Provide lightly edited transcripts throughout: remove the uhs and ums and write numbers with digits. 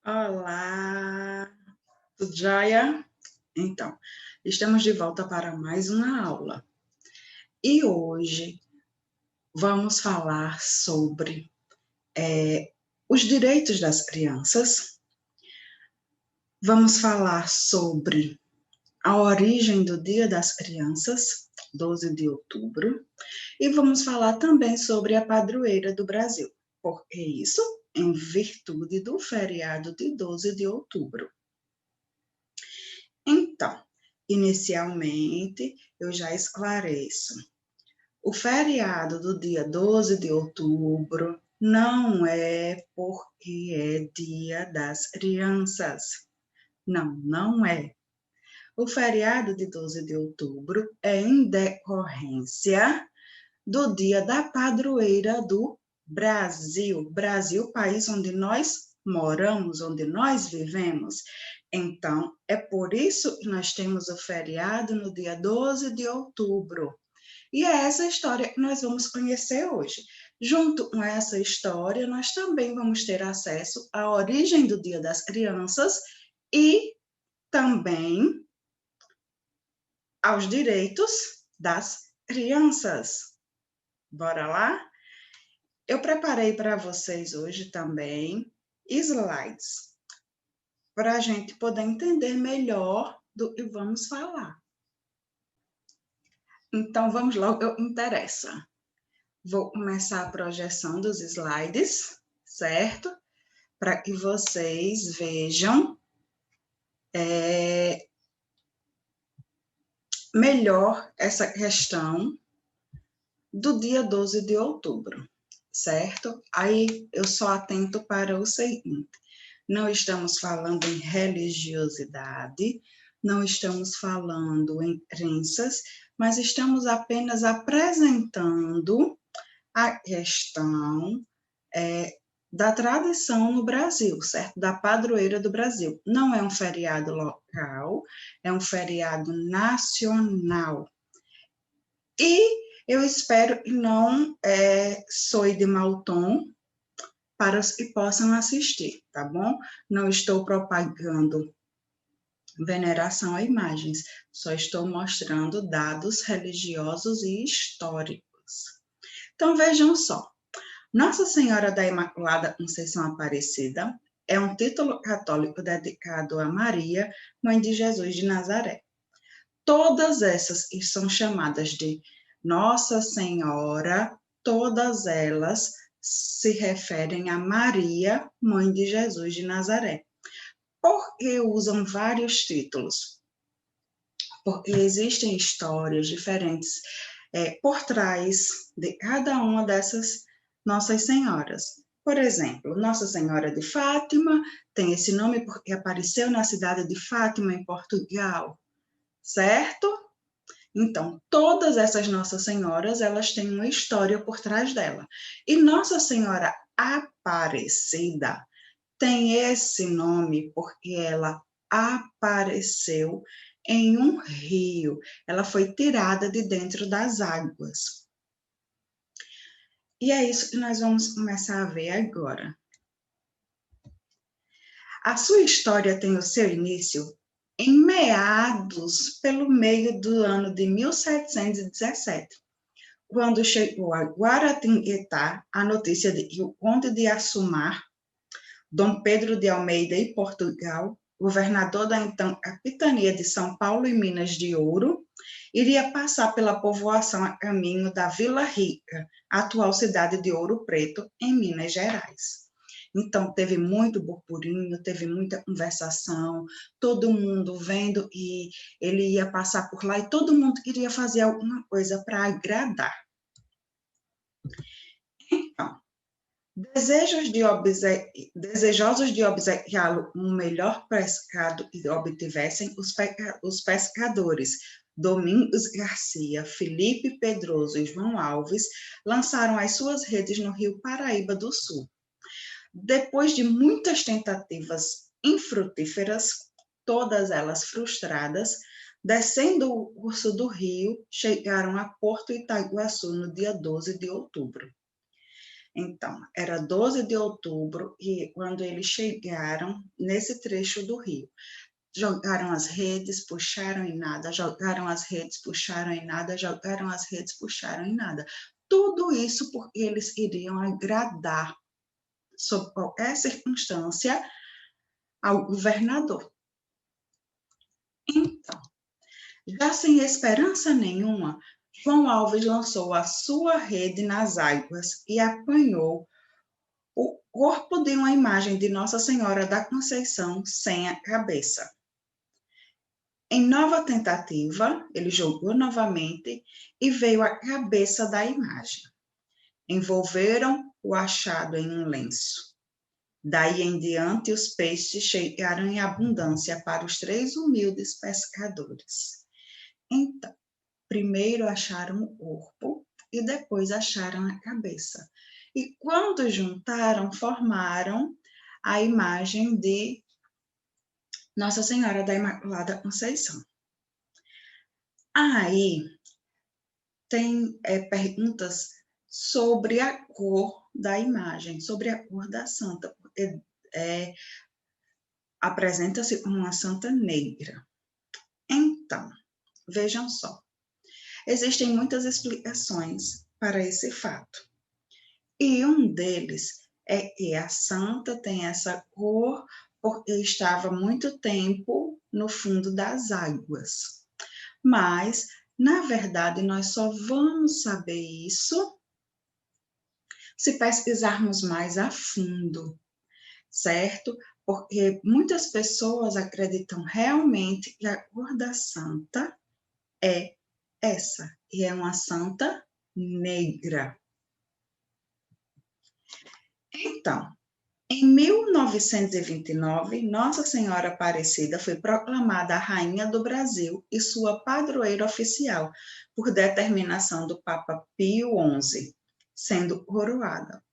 Olá, tudo jóia? Então, estamos de volta para mais uma aula. E hoje vamos falar sobre os direitos das crianças, vamos falar sobre a origem do Dia das Crianças, 12 de outubro, e vamos falar também sobre a padroeira do Brasil, porque isso em virtude do feriado de 12 de outubro. Então, inicialmente, eu já esclareço. O feriado do dia 12 de outubro não é porque é Dia das Crianças. Não, não é. O feriado de 12 de outubro é em decorrência do Dia da Padroeira do Brasil. Brasil, país onde nós moramos, onde nós vivemos. Então, é por isso que nós temos o feriado no dia 12 de outubro. E é essa história que nós vamos conhecer hoje. Junto com essa história, nós também vamos ter acesso à origem do Dia das Crianças e também aos direitos das crianças. Bora lá? Eu preparei para vocês hoje também slides, para a gente poder entender melhor do que vamos falar. Então, vamos logo, eu interessa. Vou começar a projeção dos slides, certo? Para que vocês vejam melhor essa questão do dia 12 de outubro, certo? Aí eu só atento para o seguinte: não estamos falando em religiosidade, não estamos falando em crenças, mas estamos apenas apresentando a questão da tradição no Brasil, certo? Da padroeira do Brasil. Não é um feriado local, é um feriado nacional. E eu espero que não soe de mau tom para os que possam assistir, tá bom? Não estou propagando veneração a imagens, só estou mostrando dados religiosos e históricos. Então, vejam só. Nossa Senhora da Imaculada Conceição Aparecida é um título católico dedicado a Maria, Mãe de Jesus de Nazaré. Todas essas que são chamadas de Nossa Senhora, todas elas se referem a Maria, Mãe de Jesus de Nazaré. Por que usam vários títulos? Porque existem histórias diferentes por trás de cada uma dessas Nossas Senhoras. Por exemplo, Nossa Senhora de Fátima tem esse nome porque apareceu na cidade de Fátima, em Portugal, certo? Então, todas essas Nossas Senhoras, elas têm uma história por trás dela. E Nossa Senhora Aparecida tem esse nome porque ela apareceu em um rio. Ela foi tirada de dentro das águas. E é isso que nós vamos começar a ver agora. A sua história tem o seu início em meados, pelo meio do ano de 1717, quando chegou a Guaratinguetá a notícia de que o conde de Assumar, Dom Pedro de Almeida e Portugal, governador da então capitania de São Paulo e Minas de Ouro, iria passar pela povoação a caminho da Vila Rica, atual cidade de Ouro Preto, em Minas Gerais. Então, teve muito burburinho, teve muita conversação, todo mundo vendo que ele ia passar por lá e todo mundo queria fazer alguma coisa para agradar. Então, desejosos de obsequiá-lo um melhor pescado que obtivessem os pescadores Domingos Garcia, Felipe Pedroso e João Alves lançaram as suas redes no rio Paraíba do Sul. Depois de muitas tentativas infrutíferas, todas elas frustradas, descendo o curso do rio, chegaram a Porto Itaguaçu no dia 12 de outubro. Então, era 12 de outubro e quando eles chegaram nesse trecho do rio, jogaram as redes, puxaram e nada, jogaram as redes, puxaram e nada, jogaram as redes, puxaram e nada. Tudo isso porque eles iriam agradar, sob qualquer circunstância, ao governador. Então, já sem esperança nenhuma, João Alves lançou a sua rede nas águas e apanhou o corpo de uma imagem de Nossa Senhora da Conceição sem a cabeça. Em nova tentativa, ele jogou novamente e veio a cabeça da imagem. Envolveram o achado em um lenço. Daí em diante, os peixes chegaram em abundância para os 3 humildes pescadores. Então, primeiro acharam o corpo e depois acharam a cabeça. E quando juntaram, formaram a imagem de Nossa Senhora da Imaculada Conceição. Aí tem perguntas sobre a cor da imagem, sobre a cor da santa. Apresenta-se como uma santa negra. Então, vejam só, existem muitas explicações para esse fato. E um deles é que a santa tem essa cor porque estava muito tempo no fundo das águas. Mas, na verdade, nós só vamos saber isso se pesquisarmos mais a fundo, certo? Porque muitas pessoas acreditam realmente que a cor da santa é essa, e é uma santa negra. Então, em 1929, Nossa Senhora Aparecida foi proclamada a Rainha do Brasil e sua padroeira oficial, por determinação do Papa Pio XI, sendo coroada.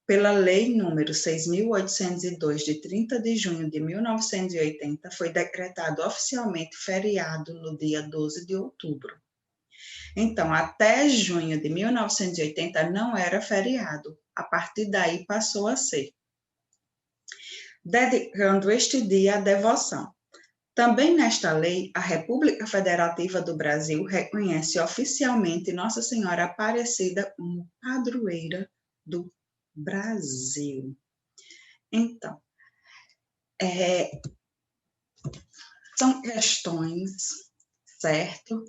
Pela Lei número 6.802, de 30 de junho de 1980, foi decretado oficialmente feriado no dia 12 de outubro. Então, até junho de 1980 não era feriado, a partir daí passou a ser, dedicando este dia à devoção. Também nesta lei, a República Federativa do Brasil reconhece oficialmente Nossa Senhora Aparecida como padroeira do Brasil. Então, são questões, certo?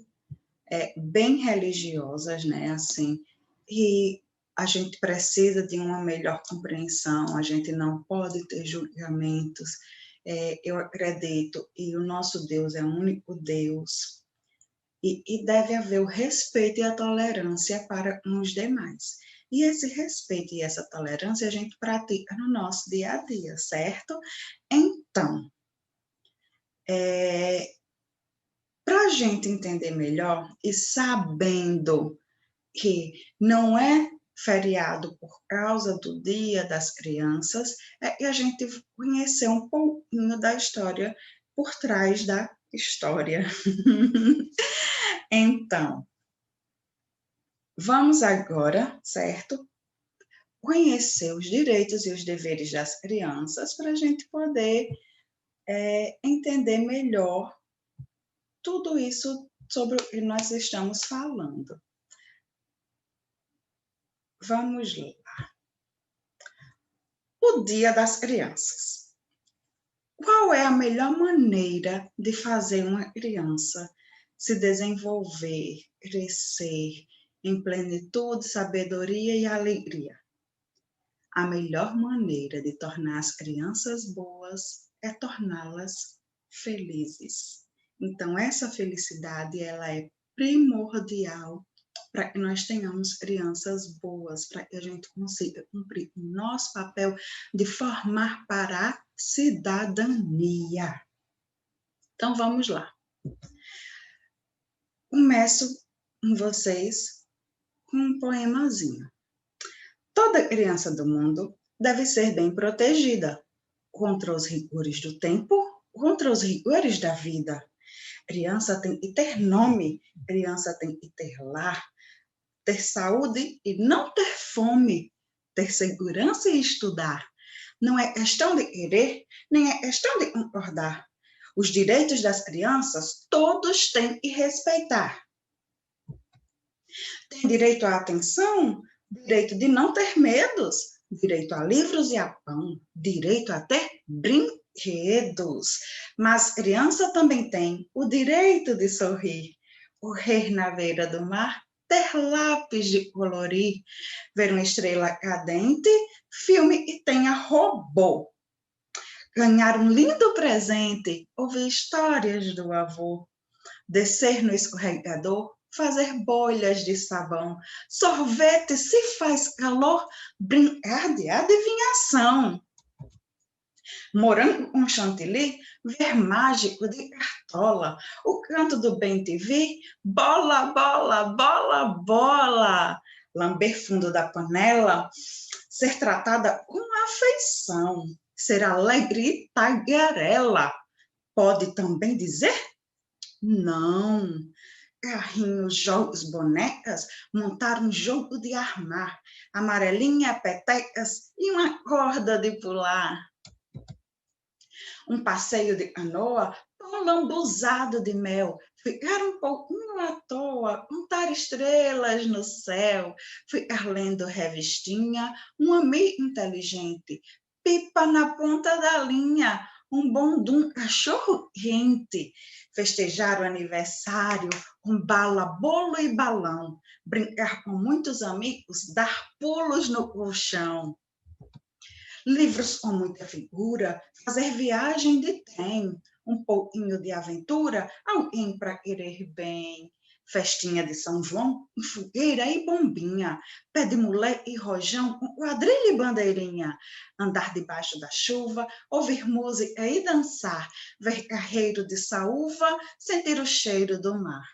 Bem religiosas, né? Assim, e a gente precisa de uma melhor compreensão, a gente não pode ter julgamentos. Eu acredito, e o nosso Deus é o único Deus, e deve haver o respeito e a tolerância para os demais. E esse respeito e essa tolerância a gente pratica no nosso dia a dia, certo? Então, para a gente entender melhor e sabendo que não é feriado por causa do Dia das Crianças, e a gente conhecer um pouquinho da história por trás da história. Então, vamos agora, certo? Conhecer os direitos e os deveres das crianças para a gente poder entender melhor tudo isso sobre o que nós estamos falando. Vamos lá. O Dia das Crianças. Qual é a melhor maneira de fazer uma criança se desenvolver, crescer em plenitude, sabedoria e alegria? A melhor maneira de tornar as crianças boas é torná-las felizes. Então, essa felicidade, ela é primordial para que nós tenhamos crianças boas, para que a gente consiga cumprir o nosso papel de formar para a cidadania. Então, vamos lá. Começo com vocês com um poemazinho. Toda criança do mundo deve ser bem protegida contra os rigores do tempo, contra os rigores da vida. Criança tem que ter nome, criança tem que ter lar, ter saúde e não ter fome, ter segurança e estudar. Não é questão de querer, nem é questão de concordar. Os direitos das crianças, todos têm que respeitar. Tem direito à atenção, direito de não ter medos, direito a livros e a pão, direito a ter brinquedos. Mas criança também tem o direito de sorrir, correr na beira do mar, ter lápis de colorir, ver uma estrela cadente, filme e tenha robô. Ganhar um lindo presente, ouvir histórias do avô, descer no escorregador, fazer bolhas de sabão, sorvete se faz calor, brincar de adivinhação. Morango com chantilly, ver mágico de cartola, o canto do bem-te-vi, bola, bola, bola, bola. Lamber fundo da panela, ser tratada com afeição, ser alegre e tagarela. Pode também dizer não. Carrinhos, jogos, bonecas, montar um jogo de armar, amarelinha, petecas e uma corda de pular. Um passeio de canoa, um lambuzado de mel, ficar um pouquinho à toa, contar estrelas no céu, ficar lendo revistinha, um amigo inteligente, pipa na ponta da linha, um bom cachorro quente, festejar o aniversário, bala, bolo e balão, brincar com muitos amigos, dar pulos no colchão. Livros com muita figura, fazer viagem de trem, um pouquinho de aventura, alguém para querer bem. Festinha de São João, fogueira e bombinha, pé de mulher e rojão, quadrilha e bandeirinha, andar debaixo da chuva, ouvir música e dançar, ver carreiro de saúva, sentir o cheiro do mar.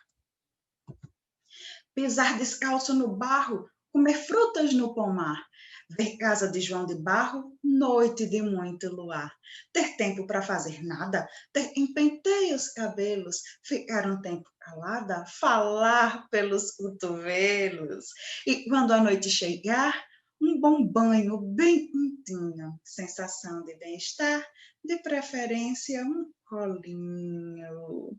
Pisar descalço no barro, comer frutas no pomar, ver casa de João de Barro, noite de muito luar, ter tempo para fazer nada, ter empenteio os cabelos, ficar um tempo calada, falar pelos cotovelos, e quando a noite chegar, um bom banho bem quentinho, sensação de bem-estar, de preferência um colinho.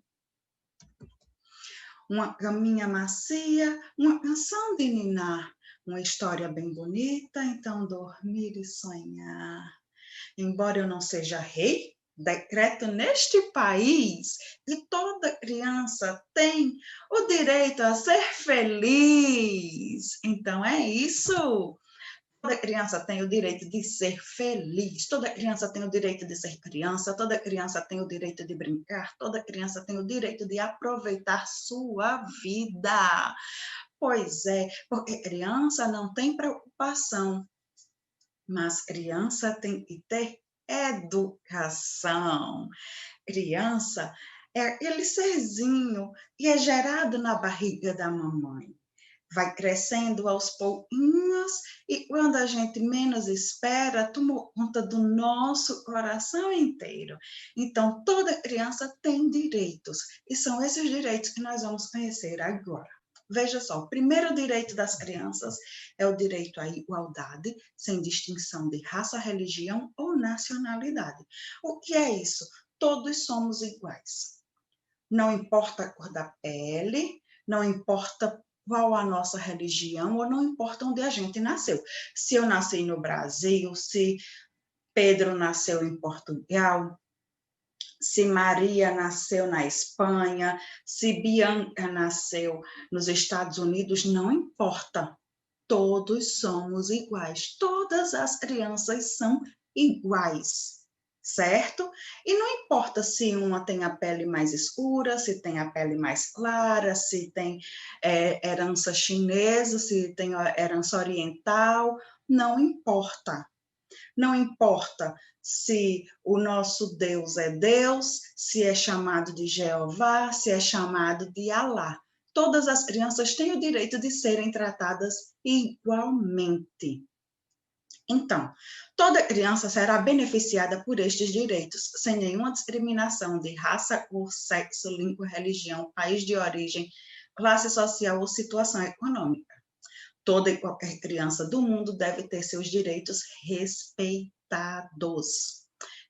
Uma caminha macia, uma canção de ninar, uma história bem bonita, então dormir e sonhar. Embora eu não seja rei, decreto neste país que toda criança tem o direito a ser feliz. Então é isso. Toda criança tem o direito de ser feliz, toda criança tem o direito de ser criança, toda criança tem o direito de brincar, toda criança tem o direito de aproveitar sua vida. Pois é, porque criança não tem preocupação, mas criança tem que ter educação. Criança é aquele serzinho que é gerado na barriga da mamãe. Vai crescendo aos pouquinhos e quando a gente menos espera, toma conta do nosso coração inteiro. Então, toda criança tem direitos e são esses direitos que nós vamos conhecer agora. Veja só, o primeiro direito das crianças é o direito à igualdade, sem distinção de raça, religião ou nacionalidade. O que é isso? Todos somos iguais. Não importa a cor da pele, não importa qual a nossa religião, ou não importa onde a gente nasceu. Se eu nasci no Brasil, se Pedro nasceu em Portugal, se Maria nasceu na Espanha, se Bianca nasceu nos Estados Unidos, não importa. Todos somos iguais. Todas as crianças são iguais. Certo? E não importa se uma tem a pele mais escura, se tem a pele mais clara, se tem herança chinesa, se tem herança oriental, não importa. Não importa se o nosso Deus é Deus, se é chamado de Jeová, se é chamado de Alá. Todas as crianças têm o direito de serem tratadas igualmente. Então, toda criança será beneficiada por estes direitos, sem nenhuma discriminação de raça, cor, sexo, língua, religião, país de origem, classe social ou situação econômica. Toda e qualquer criança do mundo deve ter seus direitos respeitados.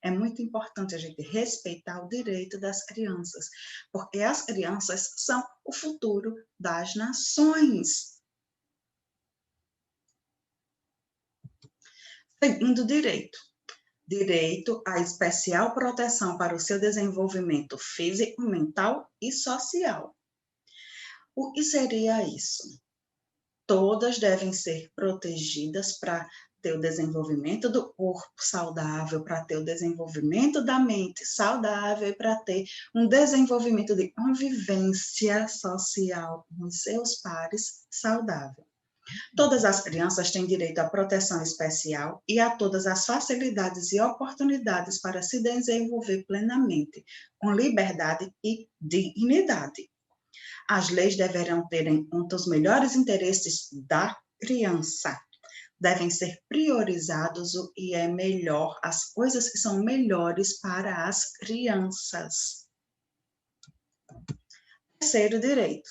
É muito importante a gente respeitar o direito das crianças, porque as crianças são o futuro das nações. Segundo direito. Direito à especial proteção para o seu desenvolvimento físico, mental e social. O que seria isso? Todas devem ser protegidas para ter o desenvolvimento do corpo saudável, para ter o desenvolvimento da mente saudável e para ter um desenvolvimento de convivência social com os seus pares saudável. Todas as crianças têm direito à proteção especial e a todas as facilidades e oportunidades para se desenvolver plenamente, com liberdade e dignidade. As leis deverão ter em conta os melhores interesses da criança. Devem ser priorizados o que é melhor, as coisas que são melhores para as crianças. Terceiro direito.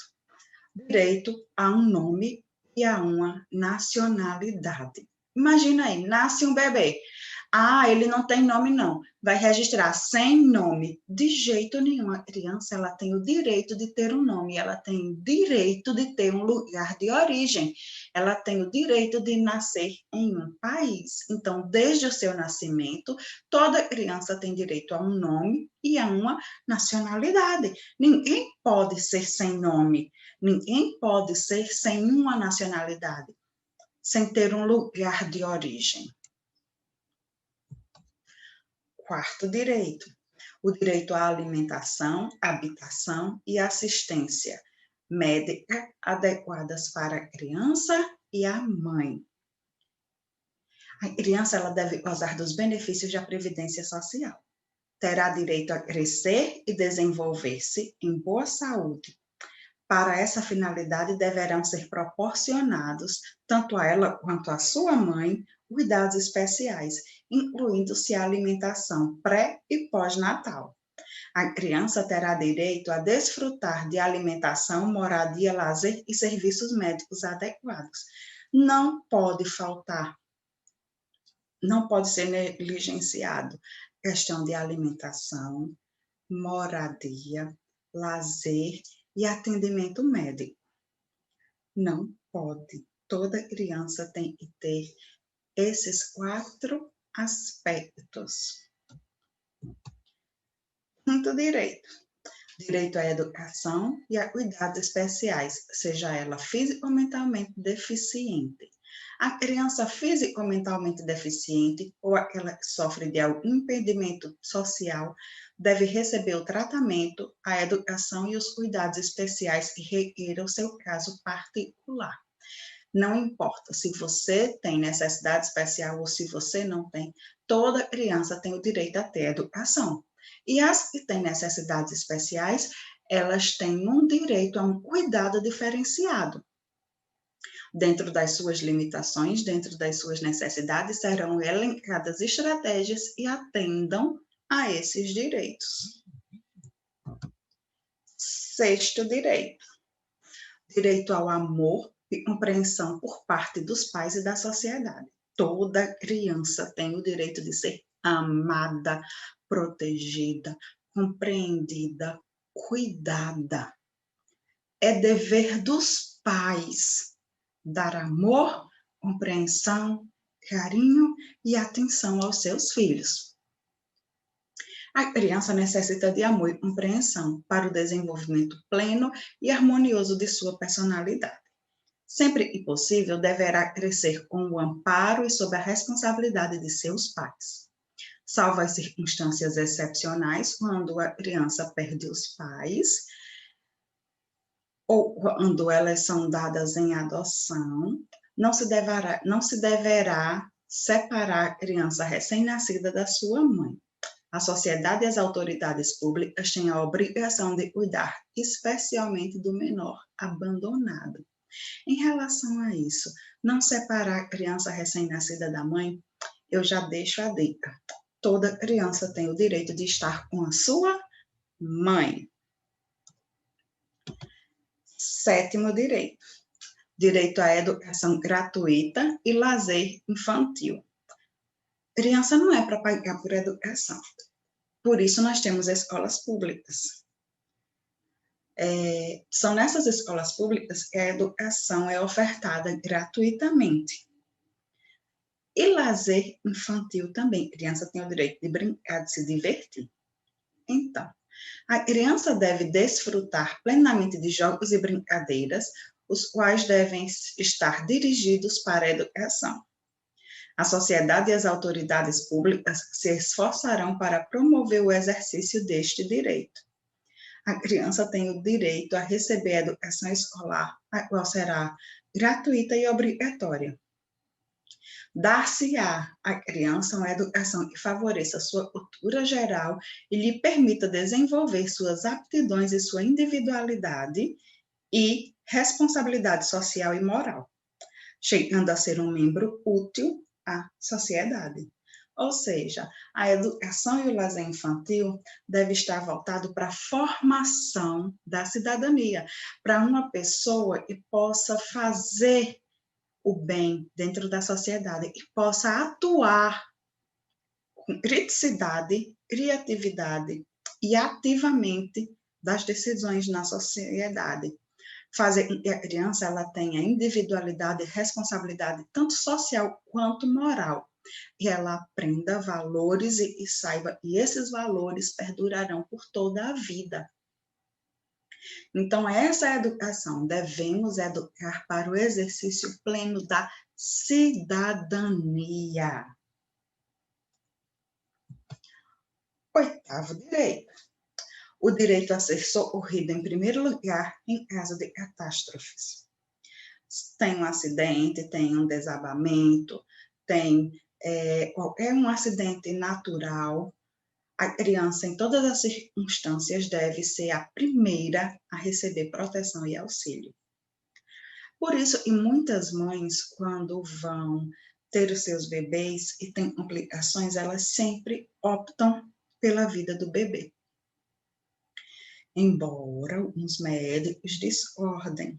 Direito a um nome e a uma nacionalidade. Imagina aí, nasce um bebê. Ah, ele não tem nome não. Vai registrar sem nome. De jeito nenhum. A criança, ela tem o direito de ter um nome. Ela tem o direito de ter um lugar de origem. Ela tem o direito de nascer em um país. Então, desde o seu nascimento, toda criança tem direito a um nome e a uma nacionalidade. Ninguém pode ser sem nome. Ninguém pode ser sem uma nacionalidade, sem ter um lugar de origem. Quarto direito, o direito à alimentação, habitação e assistência médica adequadas para a criança e a mãe. A criança, ela deve gozar dos benefícios da previdência social. Terá direito a crescer e desenvolver-se em boa saúde. Para essa finalidade, deverão ser proporcionados, tanto a ela quanto à sua mãe, cuidados especiais, incluindo-se a alimentação pré- e pós-natal. A criança terá direito a desfrutar de alimentação, moradia, lazer e serviços médicos adequados. Não pode faltar, não pode ser negligenciado questão de alimentação, moradia, lazer e atendimento médico. Não pode. Toda criança tem que ter esses 4 aspectos. Quinto direito. Direito à educação e a cuidados especiais, seja ela físico ou mentalmente deficiente. A criança físico ou mentalmente deficiente ou aquela que sofre de algum impedimento social deve receber o tratamento, a educação e os cuidados especiais que requeram o seu caso particular. Não importa se você tem necessidade especial ou se você não tem, toda criança tem o direito a ter educação. E as que têm necessidades especiais, elas têm um direito a um cuidado diferenciado. Dentro das suas limitações, dentro das suas necessidades, serão elencadas estratégias e atendam a esses direitos. Sexto direito. Direito ao amor e compreensão por parte dos pais e da sociedade. Toda criança tem o direito de ser amada, protegida, compreendida, cuidada. É dever dos pais dar amor, compreensão, carinho e atenção aos seus filhos. A criança necessita de amor e compreensão para o desenvolvimento pleno e harmonioso de sua personalidade. Sempre que possível, deverá crescer com o amparo e sob a responsabilidade de seus pais. Salvo as circunstâncias excepcionais, quando a criança perde os pais, ou quando elas são dadas em adoção, não se deverá separar a criança recém-nascida da sua mãe. A sociedade e as autoridades públicas têm a obrigação de cuidar especialmente do menor abandonado. Em relação a isso, não separar a criança recém-nascida da mãe, eu já deixo a dica. Toda criança tem o direito de estar com a sua mãe. Sétimo direito. direito à educação gratuita e lazer infantil. Criança não é para pagar por educação. Por isso, nós temos escolas públicas. São nessas escolas públicas que a educação é ofertada gratuitamente. E lazer infantil também. A criança tem o direito de brincar, de se divertir. Então, a criança deve desfrutar plenamente de jogos e brincadeiras, os quais devem estar dirigidos para a educação. A sociedade e as autoridades públicas se esforçarão para promover o exercício deste direito. A criança tem o direito a receber a educação escolar, a qual será gratuita e obrigatória. Dar-se-á à criança uma educação que favoreça sua cultura geral e lhe permita desenvolver suas aptidões e sua individualidade e responsabilidade social e moral, chegando a ser um membro útil à sociedade. Ou seja, a educação e o lazer infantil deve estar voltado para a formação da cidadania, para uma pessoa que possa fazer o bem dentro da sociedade e possa atuar com criticidade, criatividade e ativamente das decisões na sociedade. Fazer com que a criança ela tenha individualidade e responsabilidade tanto social quanto moral. E ela aprenda valores e saiba que esses valores perdurarão por toda a vida. Então, essa é a educação. Devemos educar para o exercício pleno da cidadania. Oitavo direito. O direito a ser socorrido em primeiro lugar em caso de catástrofes. Tem um acidente, tem um desabamento, tem qualquer um acidente natural, a criança, em todas as circunstâncias, deve ser a primeira a receber proteção e auxílio. Por isso, e muitas mães, quando vão ter os seus bebês e têm complicações, elas sempre optam pela vida do bebê. Embora alguns médicos discordem,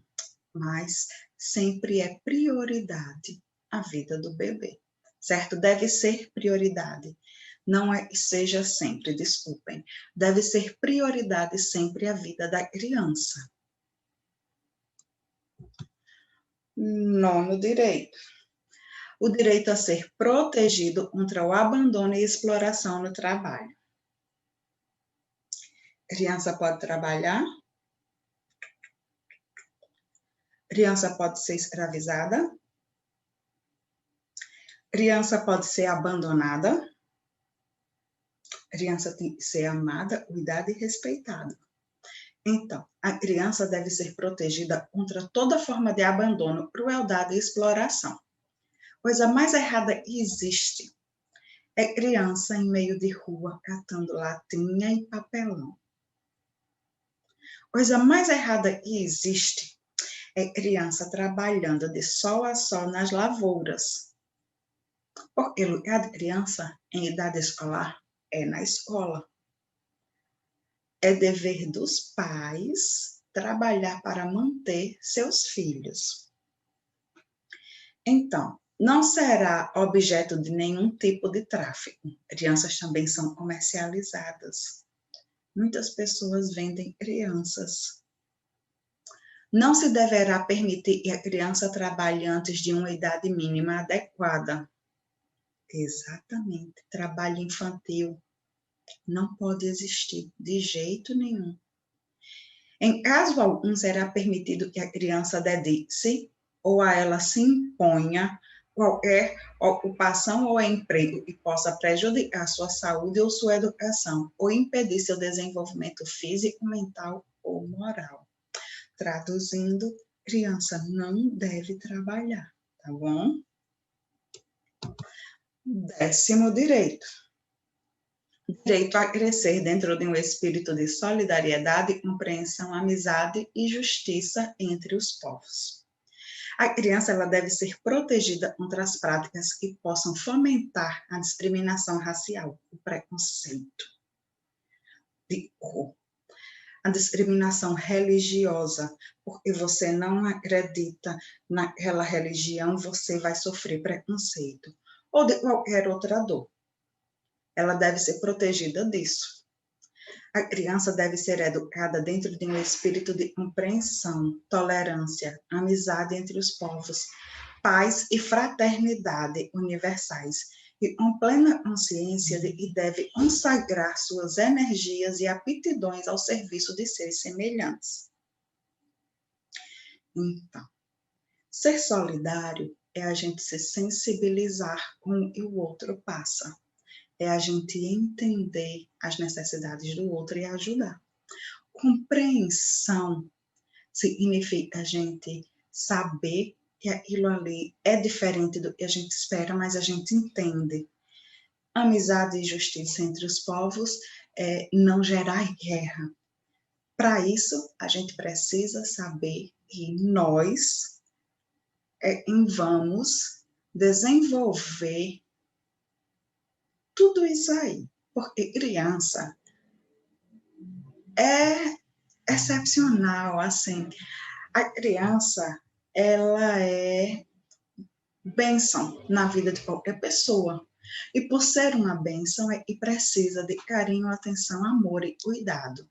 mas sempre é prioridade a vida do bebê, certo? Deve ser prioridade. Não é que seja sempre, desculpem. Deve ser prioridade sempre a vida da criança. Nono direito. O direito a ser protegido contra o abandono e exploração no trabalho. Criança pode trabalhar? Criança pode ser escravizada? Criança pode ser abandonada? Criança tem que ser amada, cuidada e respeitada. Então, a criança deve ser protegida contra toda forma de abandono, crueldade e exploração. Coisa mais errada que existe é criança em meio de rua catando latinha e papelão. Coisa mais errada que existe é criança trabalhando de sol a sol nas lavouras. Porque o lugar de criança em idade escolar é na escola. É dever dos pais trabalhar para manter seus filhos. Então, não será objeto de nenhum tipo de tráfico. Crianças também são comercializadas. Muitas pessoas vendem crianças. Não se deverá permitir que a criança trabalhe antes de uma idade mínima adequada. Exatamente, trabalho infantil não pode existir de jeito nenhum. Em caso algum, será permitido que a criança dedique-se ou a ela se imponha qualquer ocupação ou emprego que possa prejudicar sua saúde ou sua educação, ou impedir seu desenvolvimento físico, mental ou moral. Traduzindo, criança não deve trabalhar, tá bom? 10º direito. Direito a crescer dentro de um espírito de solidariedade, compreensão, amizade e justiça entre os povos. A criança ela deve ser protegida contra as práticas que possam fomentar a discriminação racial, o preconceito de cor. a discriminação religiosa, porque você não acredita naquela religião, você vai sofrer preconceito, ou de qualquer outra dor. Ela deve ser protegida disso. A criança deve ser educada dentro de um espírito de compreensão, tolerância, amizade entre os povos, paz e fraternidade universais, e com plena consciência de que deve consagrar suas energias e aptidões ao serviço de seres semelhantes. Então, ser solidário é a gente se sensibilizar com o que o outro passa. É a gente entender as necessidades do outro e ajudar. Compreensão significa a gente saber que aquilo ali é diferente do que a gente espera, mas a gente entende. Amizade e justiça entre os povos é não gerar guerra. Para isso, a gente precisa saber que nós vamos desenvolver tudo isso aí, porque criança é excepcional, assim. A criança, ela é bênção na vida de qualquer pessoa. E por ser uma bênção, é que precisa de carinho, atenção, amor e cuidado.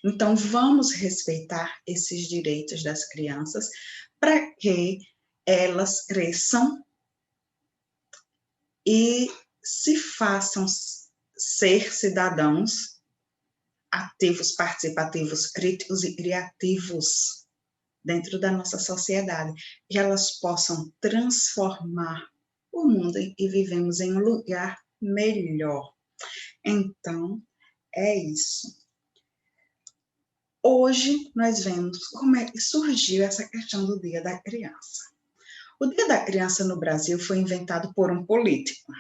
Então, vamos respeitar esses direitos das crianças para que elas cresçam e se façam ser cidadãos ativos, participativos, críticos e criativos dentro da nossa sociedade, que elas possam transformar o mundo e vivemos em um lugar melhor. Então, é isso. Hoje nós vemos como é que surgiu essa questão do Dia da Criança. O Dia da Criança no Brasil foi inventado por um político.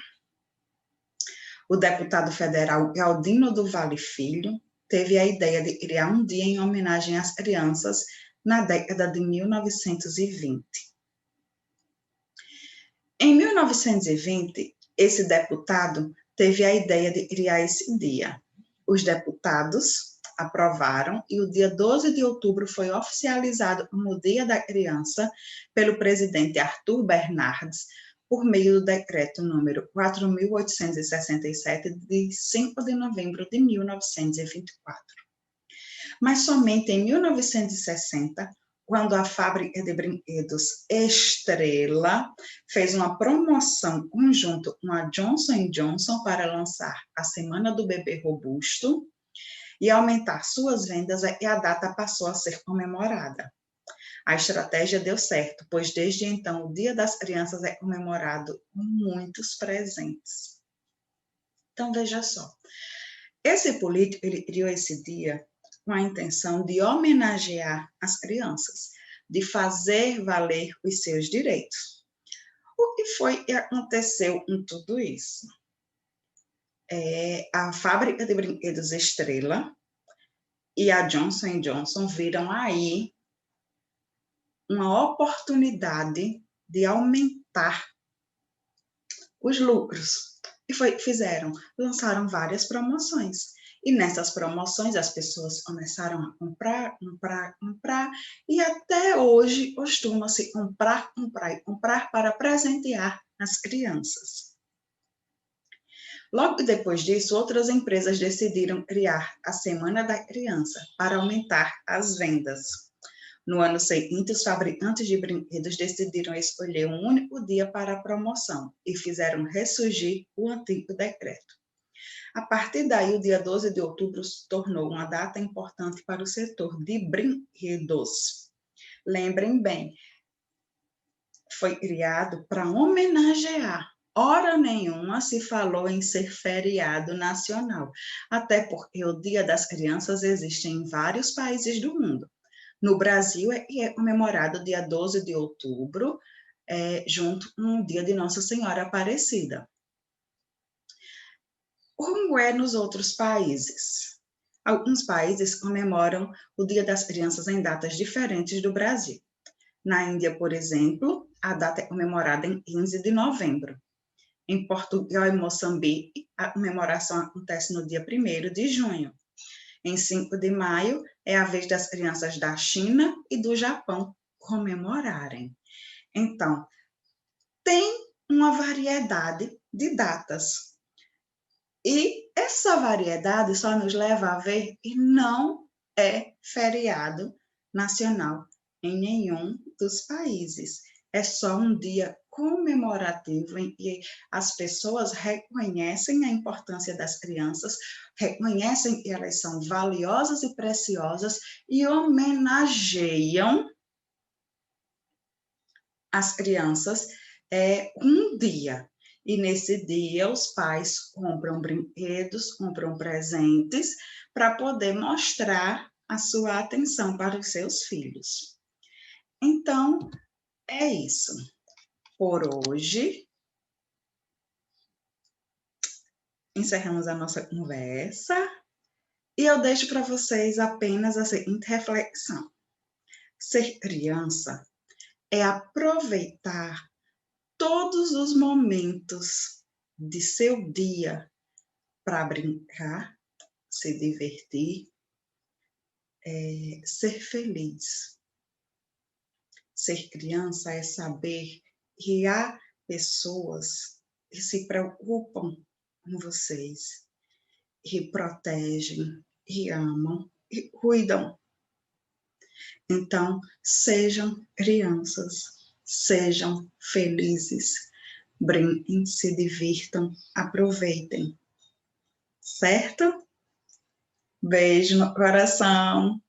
O deputado federal Galdino do Vale Filho teve a ideia de criar um dia em homenagem às crianças na década de 1920. Em 1920, esse deputado teve a ideia de criar esse dia. Os deputados aprovaram e o dia 12 de outubro foi oficializado como Dia da Criança pelo presidente Arthur Bernardes, por meio do decreto número 4.867, de 5 de novembro de 1924. Mas somente em 1960, quando a fábrica de brinquedos Estrela fez uma promoção conjunto com a Johnson & Johnson para lançar a Semana do Bebê Robusto e aumentar suas vendas, e a data passou a ser comemorada. A estratégia deu certo, pois desde então o Dia das Crianças é comemorado com muitos presentes. Então, veja só, esse político ele criou esse dia com a intenção de homenagear as crianças, de fazer valer os seus direitos. O que foi que aconteceu com tudo isso? A fábrica de brinquedos Estrela e a Johnson & Johnson viram aí uma oportunidade de aumentar os lucros. E lançaram várias promoções. E nessas promoções as pessoas começaram a comprar, e até hoje costuma-se comprar para presentear as crianças. Logo depois disso, outras empresas decidiram criar a Semana da Criança para aumentar as vendas. No ano seguinte, os fabricantes de brinquedos decidiram escolher um único dia para a promoção e fizeram ressurgir o antigo decreto. A partir daí, o dia 12 de outubro se tornou uma data importante para o setor de brinquedos. Lembrem bem, foi criado para homenagear. Hora nenhuma se falou em ser feriado nacional, até porque o Dia das Crianças existe em vários países do mundo. No Brasil, é comemorado dia 12 de outubro, junto com o dia de Nossa Senhora Aparecida. Como é nos outros países? Alguns países comemoram o Dia das Crianças em datas diferentes do Brasil. Na Índia, por exemplo, a data é comemorada em 15 de novembro. Em Portugal e Moçambique, a comemoração acontece no dia 1º de junho. Em 5 de maio é a vez das crianças da China e do Japão comemorarem. Então, tem uma variedade de datas. E essa variedade só nos leva a ver que não é feriado nacional em nenhum dos países. É só um dia comemorativo em que as pessoas reconhecem a importância das crianças, reconhecem que elas são valiosas e preciosas e homenageiam as crianças um dia. E nesse dia os pais compram brinquedos, compram presentes para poder mostrar a sua atenção para os seus filhos. Então, é isso. Por hoje, encerramos a nossa conversa e eu deixo para vocês apenas a seguinte reflexão. Ser criança é aproveitar todos os momentos de seu dia para brincar, se divertir, ser feliz. Ser criança é saber que há pessoas que se preocupam com vocês, que protegem, que amam e cuidam. Então, sejam crianças, sejam felizes, brinquem, se divirtam, aproveitem. Certo? Beijo no coração.